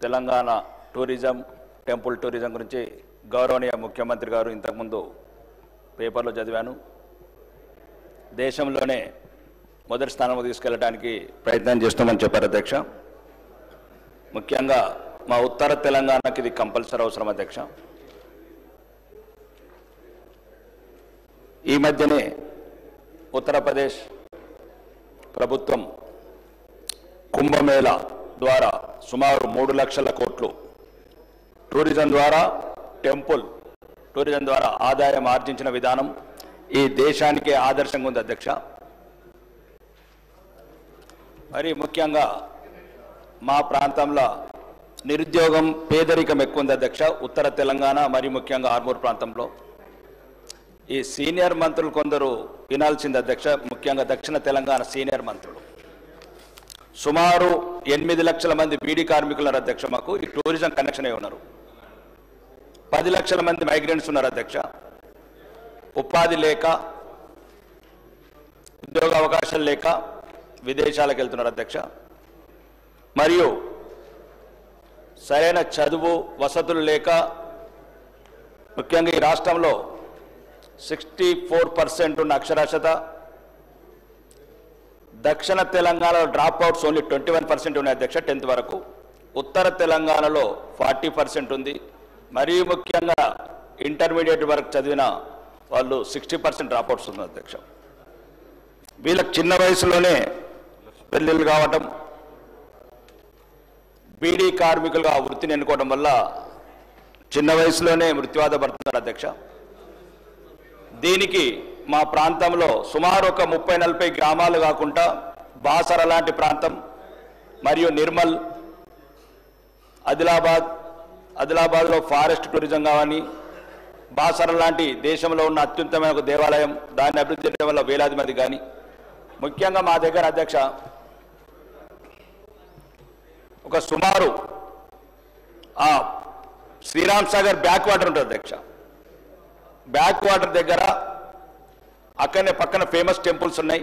Telangana tourism temple tourism గురించి గౌరవనీయ ముఖ్యమంత్రి గారు ఇంతకుముందు పేపర్లో చదివాను. దేశంలోనే మొదటి స్థానంలో తీసుకెళ్ళడానికి ప్రయత్నం చేస్తామని చెప్పారు అధ్యక్ష. ముఖ్యంగా మా ఉత్తర తెలంగాణకి ఇది కంపల్సరీ అవసరం అధ్యక్ష. ఈ మధ్యనే ఉత్తరప్రదేశ్ ప్రభుత్వం కుంభమేళా ద్వారా సుమారు 3 లక్షల కోట్లు టూరిజం ద్వారా టెంపుల్ టూరిజం ద్వారా ఆదాయం ఆర్జించిన విధానం ఈ దేశానికే ఆదర్శంగా ఉంది అధ్యక్ష. మరి ముఖ్యంగా మా ప్రాంతంలో నిరుద్యోగం పేదరికం ఎక్కువ ఉంది అధ్యక్ష. ఉత్తర తెలంగాణ మరి ముఖ్యంగా ఆర్మూర్ ప్రాంతంలో ఈ సీనియర్ మంత్రులు కొందరు వినాల్సింది అధ్యక్ష. ముఖ్యంగా దక్షిణ తెలంగాణ సీనియర్ మంత్రులు సుమారు 8 లక్షల మంది బీడీ కార్మికులు ఉన్నారు అధ్యక్ష. మాకు ఈ టూరిజం కనెక్షన్ అయి ఉన్నారు. 10 లక్షల మంది మైగ్రెంట్స్ ఉన్నారు అధ్యక్ష. ఉపాధి లేక ఉద్యోగ అవకాశాలు లేక విదేశాలకు వెళ్తున్నారు అధ్యక్ష. మరియు సరైన చదువు వసతులు లేక ముఖ్యంగా ఈ రాష్ట్రంలో 64% ఉన్న అక్షరాస్యత, దక్షిణ తెలంగాణలో డ్రాప్ అవుట్స్ ఓన్లీ 21% ఉన్నాయి అధ్యక్ష 10th వరకు. ఉత్తర తెలంగాణలో 40% ఉంది. మరీ ముఖ్యంగా ఇంటర్మీడియట్ వరకు చదివిన వాళ్ళు 60% డ్రాప్ అవుట్స్ ఉంది అధ్యక్ష. వీళ్ళకి చిన్న వయసులోనే పెళ్ళిళ్ళు కావటం, బీడీ కార్మికులుగా వృత్తిని ఎన్నుకోవడం వల్ల చిన్న వయసులోనే మృత్యువాత పడుతున్నారు అధ్యక్ష. దీనికి మా ప్రాంతంలో సుమారు ఒక 30-40 గ్రామాలు కాకుండా బాసర లాంటి ప్రాంతం మరియు నిర్మల్, ఆదిలాబాద్లో ఫారెస్ట్ టూరిజం కావని, బాసర లాంటి దేశంలో ఉన్న అత్యుత్తమైన ఒక దేవాలయం దాన్ని అభివృద్ధి చేయడం వల్ల వేలాది మంది కానీ ముఖ్యంగా మా దగ్గర అధ్యక్ష ఒక సుమారు శ్రీరామ్ సాగర్ బ్యాక్ వాటర్ ఉంటుంది అధ్యక్ష. బ్యాక్ వాటర్ దగ్గర అక్కడనే పక్కన ఫేమస్ టెంపుల్స్ ఉన్నాయి.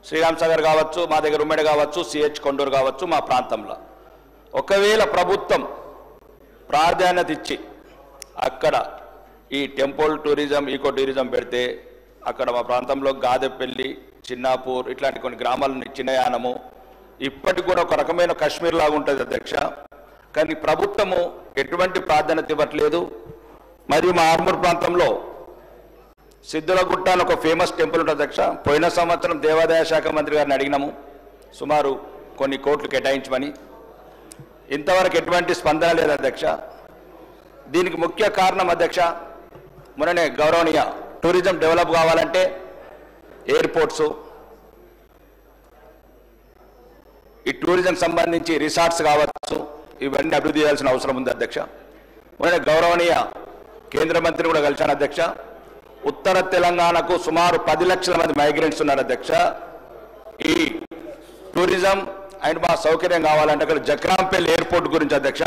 శ్రీరామ్ సాగర్ కావచ్చు, మా దగ్గర ఉమ్మడి కావచ్చు, సిహెచ్ కొండూరు కావచ్చు. మా ప్రాంతంలో ఒకవేళ ప్రభుత్వం ప్రాధాన్యత ఇచ్చి అక్కడ ఈ టెంపుల్ టూరిజం ఈకో టూరిజం పెడితే అక్కడ మా ప్రాంతంలో గాదెపల్లి, చిన్నాపూర్ ఇట్లాంటి కొన్ని గ్రామాలు చిన్నయానము ఇప్పటికి కూడా ఒక రకమైన కాశ్మీర్ లాగా ఉంటుంది అధ్యక్ష. కానీ ప్రభుత్వము ఎటువంటి ప్రాధాన్యత ఇవ్వట్లేదు. మరియు మా ఆర్మూర్ ప్రాంతంలో సిద్ధులగుట్ట అని ఒక ఫేమస్ టెంపుల్ ఉంటుంది అధ్యక్ష. పోయిన సంవత్సరం దేవాదాయ శాఖ మంత్రి గారిని అడిగినాము సుమారు కొన్ని కోట్లు కేటాయించమని. ఇంతవరకు ఎటువంటి స్పందన లేదు అధ్యక్ష. దీనికి ముఖ్య కారణం అధ్యక్ష మొన్ననే గౌరవనీయ టూరిజం డెవలప్ కావాలంటే ఎయిర్పోర్ట్స్, ఈ టూరిజం సంబంధించి రిసార్ట్స్ కావచ్చు, ఇవన్నీ అభివృద్ధి చేయాల్సిన అవసరం ఉంది అధ్యక్ష. మొన్ననే గౌరవనీయ కేంద్ర మంత్రిని కూడా కలిశాను అధ్యక్ష. ఉత్తర తెలంగాణకు సుమారు 10 లక్షల మంది మైగ్రెంట్స్ ఉన్నారు అధ్యక్ష. ఈ టూరిజం అండ్ మా సౌకర్యం కావాలంటే అక్కడ జక్రాంపల్లి ఎయిర్పోర్ట్ గురించి అధ్యక్ష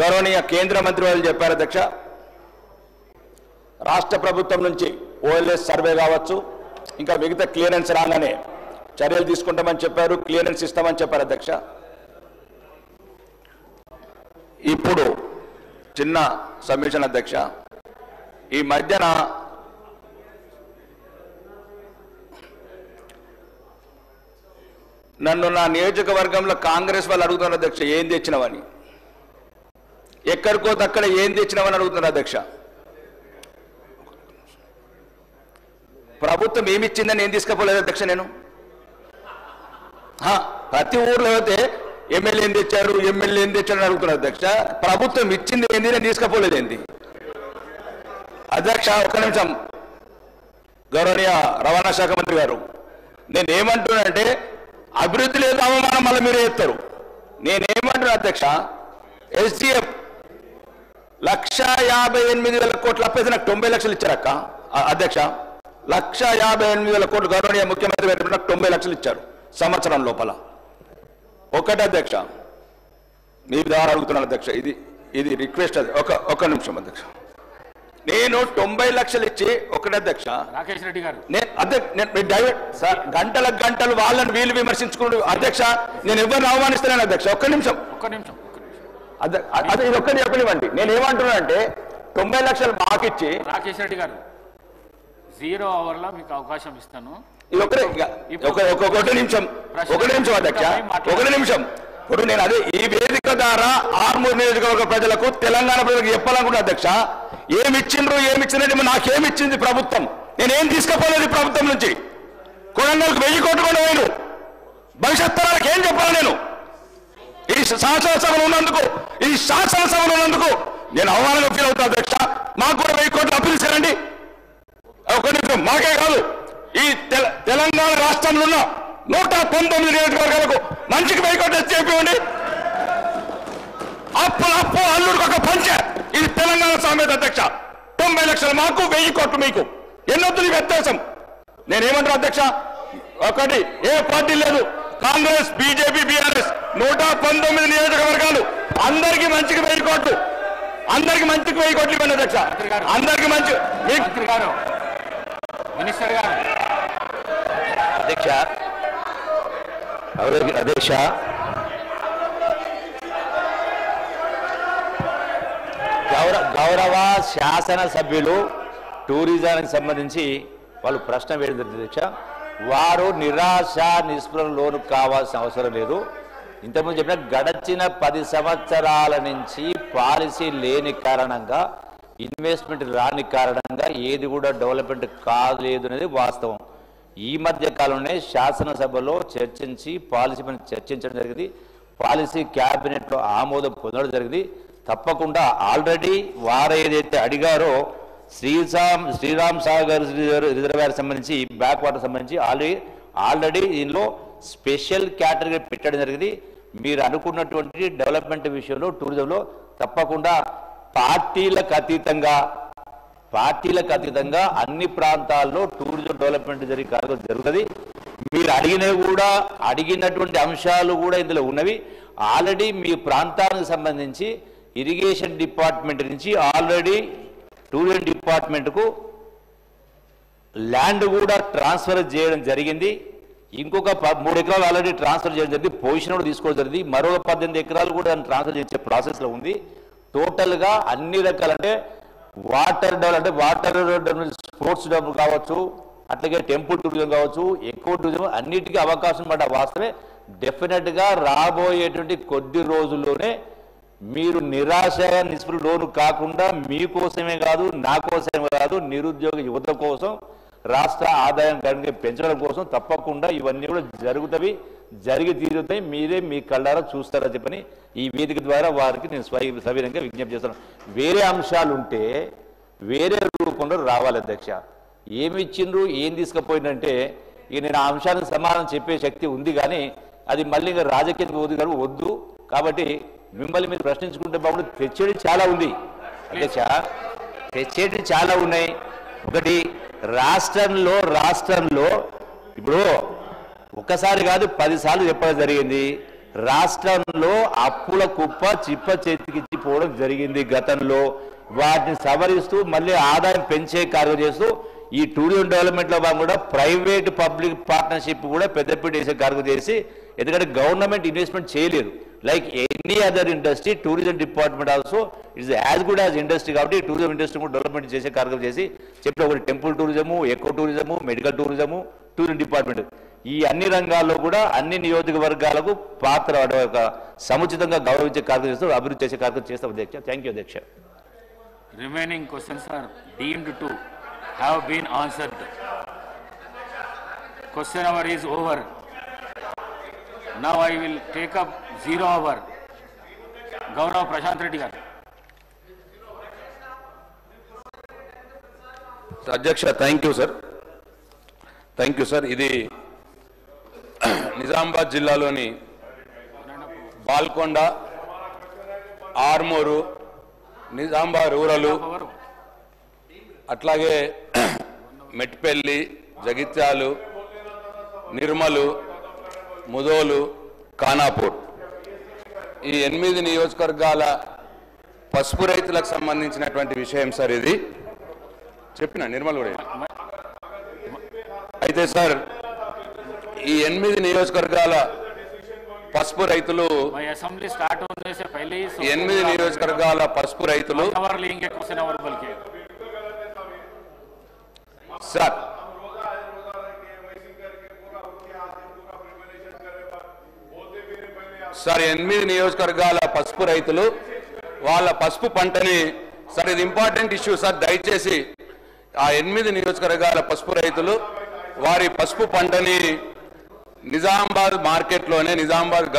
గౌరవనీయ కేంద్ర మంత్రి వాళ్ళు చెప్పారు అధ్యక్ష. రాష్ట్ర ప్రభుత్వం నుంచి ఓఎల్ఎస్ సర్వే కావచ్చు, ఇంకా మిగతా క్లియరెన్స్ రాగానే చర్యలు తీసుకుంటామని చెప్పారు, క్లియరెన్స్ ఇస్తామని చెప్పారు అధ్యక్ష. ఇప్పుడు చిన్న సబ్మిషన్ అధ్యక్ష. ఈ మధ్యన నన్ను నా నియోజకవర్గంలో కాంగ్రెస్ వాళ్ళు అడుగుతున్నారు అధ్యక్ష ఏం తెచ్చినవని. ఎక్కడికో అక్కడ ఏం తెచ్చినవని అడుగుతున్నారు అధ్యక్ష. ప్రభుత్వం ఏమిచ్చిందని ఏం తీసుకపోలేదు అధ్యక్ష. నేను ప్రతి ఊర్లో అయితే ఎమ్మెల్యే ఏం తెచ్చారు, ఎమ్మెల్యే ఏం తెచ్చారని అడుగుతున్నారు అధ్యక్ష. ప్రభుత్వం ఇచ్చింది ఏంది, నేను తీసుకపోలేదు ఏంది అధ్యక్ష. ఒక్క నిమిషం గౌరవనీయ రవాణా శాఖ మంత్రి గారు, నేనేమంటున్నానంటే అభివృద్ధి లేదు అవమానం మళ్ళీ మీరు చేస్తారు. నేనేమంటున్నా అధ్యక్ష, ఎస్డిఎఫ్ 1,58,000 కోట్లు అప్పైతే నాకు 90 లక్షలు ఇచ్చారక్క అధ్యక్ష. 1,58,000 కోట్లు గౌరవనీయ ముఖ్యమంత్రి గారు నాకు 90 లక్షలు ఇచ్చారు సంవత్సరం లోపల. ఒకటి అధ్యక్ష మీ ద్వారా అడుగుతున్నాను అధ్యక్ష, ఇది రిక్వెస్ట్. ఒక నిమిషం అధ్యక్ష. నేను 90 లక్షలు ఇచ్చి ఒకటే అధ్యక్ష రాకేష్ రెడ్డి గారు సార్ గంటలు వాళ్ళని వీళ్ళు విమర్శించుకుంటూ అధ్యక్ష నేను ఎవరిని అవమానిస్తున్నాను అధ్యక్ష ఒక్క నిమిషం అదే ఇది ఒక్కనివ్వండి. నేను ఏమంటున్నా అంటే 90 లక్షలు మాకిచ్చి రాకేష్ రెడ్డి గారు 0 అవర్లో మీకు అవకాశం ఇస్తాను. ఇది ఒకటి నిమిషం అధ్యక్ష ఒకటి నిమిషం. ఇప్పుడు నేను అదే ఈ వేదిక ద్వారా ఆర్మూర్ నియోజకవర్గ ప్రజలకు తెలంగాణ ప్రజలకు చెప్పాలనుకుంటున్నా అధ్యక్ష. ఏమిచ్చినట్టు నాకేమిచ్చింది ప్రభుత్వం? నేనేం తీసుకుపోలేదు ప్రభుత్వం నుంచి. కొడంగల్కి 1000 కోట్లు కూడా పోయిను. భవిష్యత్ తరాలకు ఏం చెప్పాలి నేను? ఈ శాసనసభలో ఉన్నందుకు నేను అవమానంగా ఫీల్ అవుతా అధ్యక్ష. మాకు కూడా 1000 కోట్లు అప్పీల్ చేయండి. ఒక నిమిషం. మాకే కాదు, ఈ తెలంగాణ రాష్ట్రంలో ఉన్న 119 నియోజకవర్గాలకు మంచికి 1000 కోట్లు చెప్పండి. అప్పు అల్లుడికి ఒక పంచే. ఇది తెలంగాణ సామెత అధ్యక్ష. 90 లక్షలు మాకు, 1000 కోట్లు మీకు. ఎన్నొద్దు వ్యత్యాసం. నేనేమంటారు అధ్యక్ష, ఒకటి ఏ పార్టీ లేదు, కాంగ్రెస్, బీజేపీ, బీఆర్ఎస్ 119 నియోజకవర్గాలు అందరికీ మంచికి 1000 కోట్లు, అందరికి మంచికి 1000 కోట్లు ఇవ్వండి అధ్యక్ష. అందరికి మంచి మినిస్టర్ గారు అధ్యక్ష గౌరవ శాసనసభ్యులు టూరిజానికి సంబంధించి వాళ్ళు ప్రశ్న వేయడం జరిగింది అధ్యక్ష. వారు నిరాశ నిస్పృహ లోను కావాల్సిన అవసరం లేదు. ఇంతకుముందు చెప్పిన గడచిన 10 సంవత్సరాల నుంచి పాలసీ లేని కారణంగా, ఇన్వెస్ట్మెంట్ రాని కారణంగా ఏది కూడా డెవలప్మెంట్ కాలేదు అనేది వాస్తవం. ఈ మధ్య కాలంలోనే శాసనసభలో చర్చించి పాలసీ పైన చర్చించడం జరిగింది. పాలసీ క్యాబినెట్లో ఆమోదం పొందడం జరిగింది. తప్పకుండా ఆల్రెడీ వారు ఏదైతే అడిగారో శ్రీరామ్ సాగర్ రిజర్వాయర్ సంబంధించి, బ్యాక్ వాటర్ సంబంధించి ఆల్రెడీ దీనిలో స్పెషల్ కేటగిరీ పెట్టడం జరిగింది. మీరు అనుకున్నటువంటి డెవలప్మెంట్ విషయంలో టూరిజంలో తప్పకుండా పార్టీలకు అతీతంగా అన్ని ప్రాంతాల్లో టూరిజం డెవలప్మెంట్ జరుగుతుంది. మీరు అడిగినటువంటి అంశాలు కూడా ఇందులో ఉన్నవి. ఆల్రెడీ మీ ప్రాంతానికి సంబంధించి ఇరిగేషన్ డిపార్ట్మెంట్ నుంచి ఆల్రెడీ టూరిజం డిపార్ట్మెంట్కు ల్యాండ్ కూడా ట్రాన్స్ఫర్ చేయడం జరిగింది. ఇంకొక 3 ఎకరాలు ఆల్రెడీ ట్రాన్స్ఫర్ చేయడం జరిగింది. పొజిషన్ కూడా తీసుకోవడం జరిగింది. మరో 18 ఎకరాలు కూడా ట్రాన్స్ఫర్ చేసే ప్రాసెస్లో ఉంది. టోటల్గా అన్ని రకాలంటే వాటర్ స్పోర్ట్స్ డెవలప్ కావచ్చు, అట్లాగే టెంపుల్ టూరిజం కావచ్చు, ఎక్కువ టూరిజం అన్నిటికీ అవకాశం పడ్డ వాస్తవమే. డెఫినెట్గా రాబోయేటువంటి కొద్ది రోజుల్లోనే మీరు నిరాశ నిస్పృహ లోను కాకుండా మీకోసమే కాదు, నా కోసమే కాదు, నిరుద్యోగ యువత కోసం, రాష్ట్ర ఆదాయం పెంచడం కోసం తప్పకుండా ఇవన్నీ కూడా జరిగి తీరుతాయి. మీరే మీ కళ్ళారా చూస్తారని చెప్పని ఈ వేదిక ద్వారా వారికి నేను సవినంగా విజ్ఞప్తి చేస్తాను. వేరే అంశాలు ఉంటే వేరే రూపంలో రావాలి అధ్యక్ష. ఏమి ఇచ్చిండ్రు, ఏం తీసుకుపోయిందంటే ఇక నేను ఆ అంశానికి సమాధానం చెప్పే శక్తి ఉంది, కానీ అది మళ్ళీ ఇంకా రాజకీయ వద్దు. కాబట్టి మిమ్మల్ని మీరు ప్రశ్నించుకుంటే బాగుంది. తెచ్చేది చాలా ఉంది అధ్యక్ష, తెచ్చేది చాలా ఉన్నాయి. ఒకటి రాష్ట్రంలో ఇప్పుడు ఒక్కసారి కాదు 10 సార్లు చెప్పడం జరిగింది. రాష్ట్రంలో అప్పుల కుప్ప చిప్ప చేతికిచ్చిపోవడం జరిగింది గతంలో. వాటిని సవరిస్తూ మళ్ళీ ఆదాయం పెంచే కార్యం చేస్తూ ఈ టూరిజం డెవలప్మెంట్లో భాగంగా కూడా ప్రైవేట్ పబ్లిక్ పార్ట్నర్షిప్ కూడా పెద్దపీట వేసే కార్యం చేసి, ఎందుకంటే గవర్నమెంట్ ఇన్వెస్ట్మెంట్ చేయలేదు. Like any other industry, tourism department also it's as good as industry. కాబట్టి టూరిజం ఇండస్ట్రీ కూడా డెవలప్మెంట్ చేసే కార్యం చేసి చెప్పిన ఒకటి temple tourism, eco tourism, medical tourism, tourism department ఈ అన్ని రంగాల్లో కూడా అన్ని నియోజకవర్గాలకు పాత్ర సముచితంగా గౌరవించే కార్యం చేస్తూ అభివృద్ధి చేసే కార్యం చేస్తాం అధ్యక్ష. థ్యాంక్ యూ అధ్యక్ష. Remaining questions are deemed to have been answered. Question hour is over. Now I will take up 0 hour. Gaurav Prashant Reddy garu. అధ్యక్ష థ్యాంక్ యూ సార్. ఇది నిజామాబాద్ జిల్లాలోని బాల్కొండ, ఆర్మూరు, నిజామాబాద్ రూరల్, అట్లాగే మెట్పల్లి, జగిత్యాలు, నిర్మలు, ముదోలు, ఖానాపూర్ ఈ 8 నియోజకవర్గాల పసుపు రైతులకు సంబంధించినటువంటి విషయం సార్ ఇది. చెప్పిన నిర్మల్ కూడా అయితే సార్ ఈ 8 నియోజకవర్గాల పసుపు రైతులు भाई असेंबली स्टार्ट होने से पहले ही 8 నియోజకవర్గాల పసుపు రైతులు खबर लेंगे क्वेश्चन आवर बोल के సార్ సార్ 8 నియోజకవర్గాల పసుపు రైతులు వాళ్ళ పసుపు పంటని సార్ ఇది ఇంపార్టెంట్ ఇష్యూ సార్ దయచేసి ఆ 8 నియోజకవర్గాల పసుపు రైతులు వారి పసుపు పంటని నిజామాబాద్ మార్కెట్లోనే నిజామాబాద్